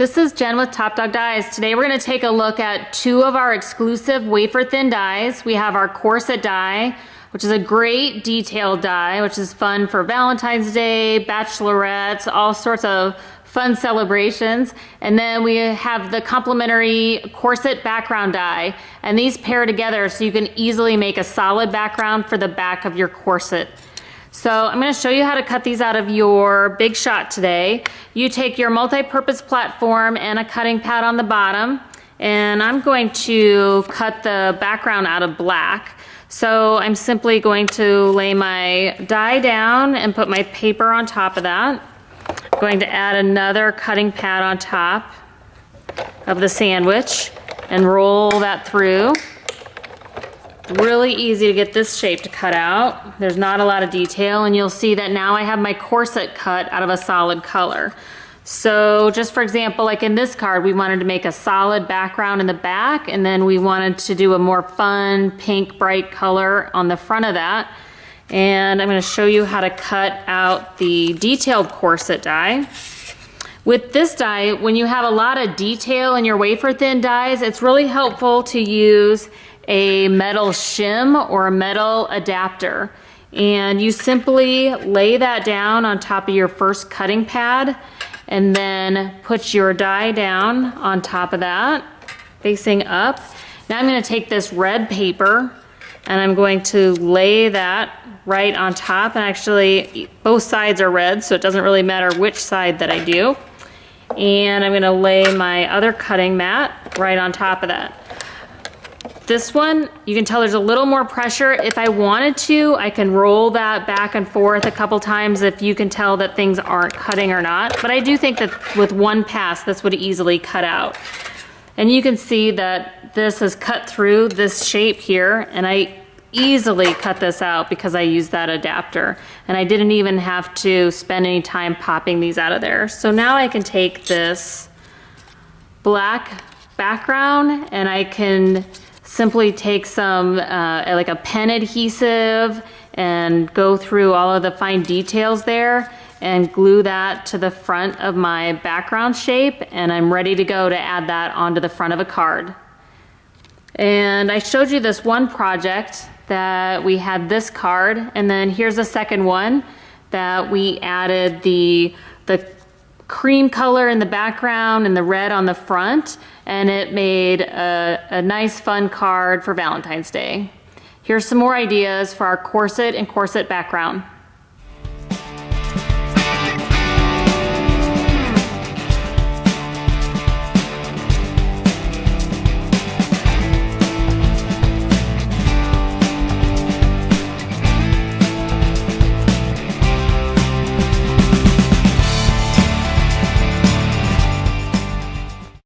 This is Jen with Top Dog Dies. Today we're going to take a look at two of our exclusive wafer thin dies. We have our corset die, which is a great detailed die, which is fun for Valentine's Day, bachelorettes, all sorts of fun celebrations. And then we have the complementary corset background die, and these pair together so you can easily make a solid background for the back of your corset. So I'm going to show you how to cut these out of your Big Shot today. You take your multi-purpose platform and a cutting pad on the bottom, and I'm going to cut the background out of black. So I'm simply going to lay my die down and put my paper on top of that. I'm going to add another cutting pad on top of the sandwich and roll that through. Really easy to get this shape to cut out. There's not a lot of detail, and you'll see that now I have my corset cut out of a solid color. So just for example, like in this card, we wanted to make a solid background in the back, and then we wanted to do a more fun pink bright color on the front of that. And I'm going to show you how to cut out the detailed corset die. With this die, when you have a lot of detail in your wafer thin dies, it's really helpful to use a metal shim or a metal adapter. And you simply lay that down on top of your first cutting pad and then put your die down on top of that, facing up. Now I'm going to take this red paper and I'm going to lay that right on top, and actually both sides are red, so it doesn't really matter which side that I do. And I'm going to lay my other cutting mat right on top of that. This one, you can tell there's a little more pressure. If I wanted to, I can roll that back and forth a couple times if you can tell that things aren't cutting or not. But I do think that with one pass, this would easily cut out. And you can see that this has cut through this shape here, and I easily cut this out because I used that adapter. And I didn't even have to spend any time popping these out of there. So now I can take this black background and I can simply take some like a pen adhesive and go through all of the fine details there and glue that to the front of my background shape, and I'm ready to go to add that onto the front of a card. And I showed you this one project that we had this card, and then here's a second one that we added the cream color in the background and the red on the front, and it made a nice fun card for Valentine's Day. Here's some more ideas for our corset and corset background.